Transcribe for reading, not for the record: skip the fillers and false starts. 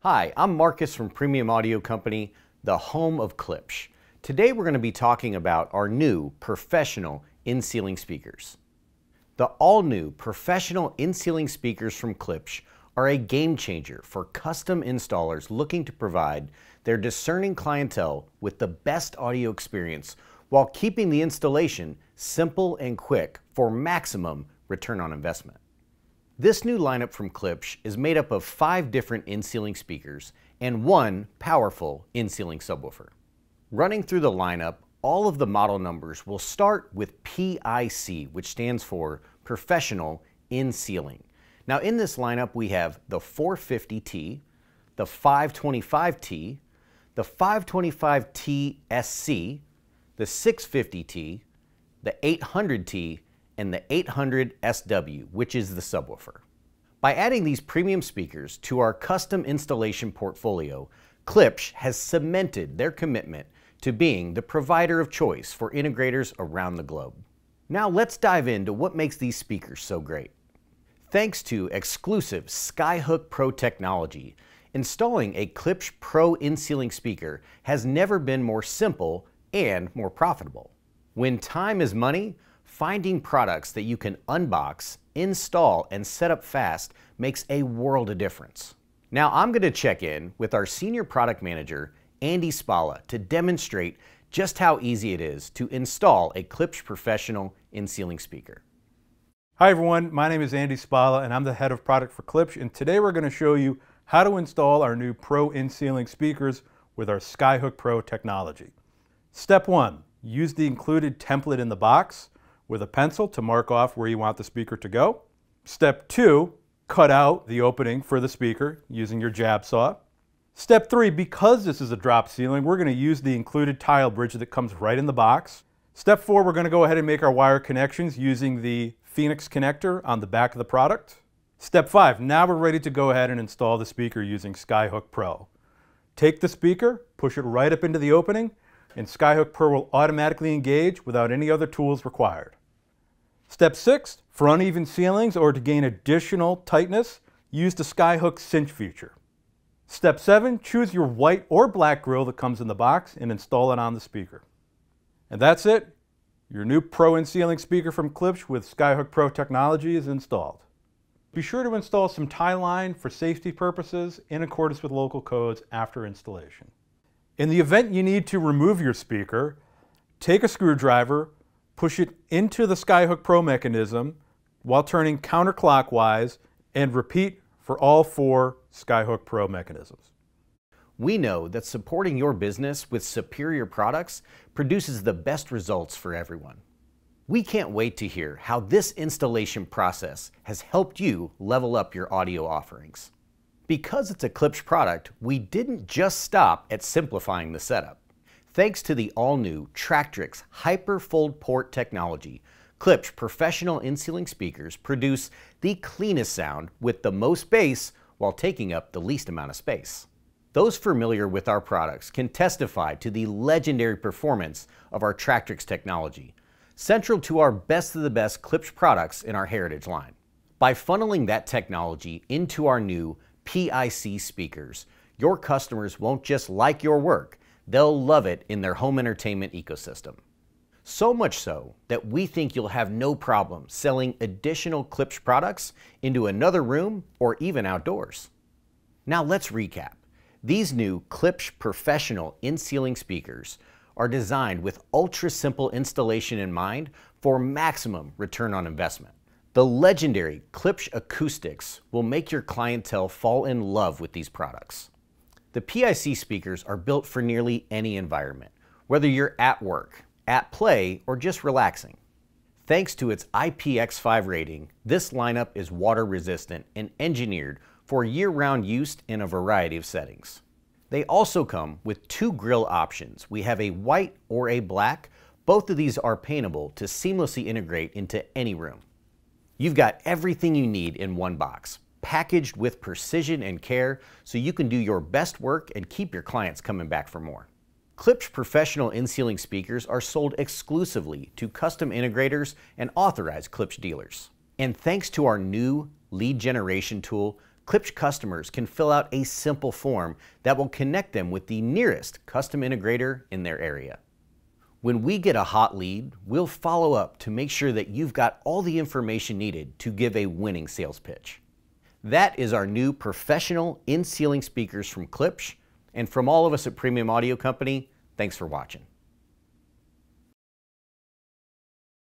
Hi, I'm Marcus from Premium Audio Company, the home of Klipsch. Today we're going to be talking about our new professional in-ceiling speakers. The all-new professional in-ceiling speakers from Klipsch are a game changer for custom installers looking to provide their discerning clientele with the best audio experience while keeping the installation simple and quick for maximum return on investment. This new lineup from Klipsch is made up of 5 different in-ceiling speakers and 1 powerful in-ceiling subwoofer. Running through the lineup, all of the model numbers will start with PIC, which stands for Professional In-Ceiling. Now in this lineup we have the 450T, the 525T, the 525T SC, the 650T, the 800T, and the 800 SW, which is the subwoofer. By adding these premium speakers to our custom installation portfolio, Klipsch has cemented their commitment to being the provider of choice for integrators around the globe. Now let's dive into what makes these speakers so great. Thanks to exclusive Skyhook Pro technology, installing a Klipsch Pro in-ceiling speaker has never been more simple and more profitable. When time is money, finding products that you can unbox, install, and set up fast makes a world of difference. Now I'm going to check in with our Senior Product Manager, Andy Spalla, to demonstrate just how easy it is to install a Klipsch Professional in-ceiling speaker. Hi everyone, my name is Andy Spalla and I'm the head of product for Klipsch, and today we're going to show you how to install our new Pro in-ceiling speakers with our Skyhook Pro technology. Step 1, use the included template in the box with a pencil to mark off where you want the speaker to go. Step 2, cut out the opening for the speaker using your jab saw. Step 3, because this is a drop ceiling, we're going to use the included tile bridge that comes right in the box. Step 4, we're going to go ahead and make our wire connections using the Phoenix connector on the back of the product. Step 5, now we're ready to go ahead and install the speaker using Skyhook Pro. Take the speaker, push it right up into the opening, and Skyhook Pro will automatically engage without any other tools required. Step 6, for uneven ceilings or to gain additional tightness, use the Skyhook cinch feature. Step 7, choose your white or black grill that comes in the box and install it on the speaker. And that's it. Your new Pro in-ceiling speaker from Klipsch with Skyhook Pro technology is installed. Be sure to install some tie line for safety purposes in accordance with local codes after installation. In the event you need to remove your speaker, take a screwdriver, push it into the Skyhook Pro mechanism while turning counterclockwise, and repeat for all 4 Skyhook Pro mechanisms. We know that supporting your business with superior products produces the best results for everyone. We can't wait to hear how this installation process has helped you level up your audio offerings. Because it's a Klipsch product, we didn't just stop at simplifying the setup. Thanks to the all-new Tractrix Hyperfold Port technology, Klipsch professional in-ceiling speakers produce the cleanest sound with the most bass while taking up the least amount of space. Those familiar with our products can testify to the legendary performance of our Tractrix technology, central to our best of the best Klipsch products in our heritage line. By funneling that technology into our new PIC speakers, your customers won't just like your work, they'll love it in their home entertainment ecosystem. So much so that we think you'll have no problem selling additional Klipsch products into another room or even outdoors. Now let's recap. These new Klipsch professional in-ceiling speakers are designed with ultra-simple installation in mind for maximum return on investment. The legendary Klipsch acoustics will make your clientele fall in love with these products. The PIC speakers are built for nearly any environment, whether you're at work, at play, or just relaxing. Thanks to its IPX5 rating, this lineup is water resistant and engineered for year-round use in a variety of settings. They also come with 2 grill options. We have a white or a black. Both of these are paintable to seamlessly integrate into any room. You've got everything you need in one box, packaged with precision and care so you can do your best work and keep your clients coming back for more. Klipsch professional in-ceiling speakers are sold exclusively to custom integrators and authorized Klipsch dealers. And thanks to our new lead generation tool, Klipsch customers can fill out a simple form that will connect them with the nearest custom integrator in their area. When we get a hot lead, we'll follow up to make sure that you've got all the information needed to give a winning sales pitch. That is our new professional in-ceiling speakers from Klipsch, and from all of us at Premium Audio Company, thanks for watching.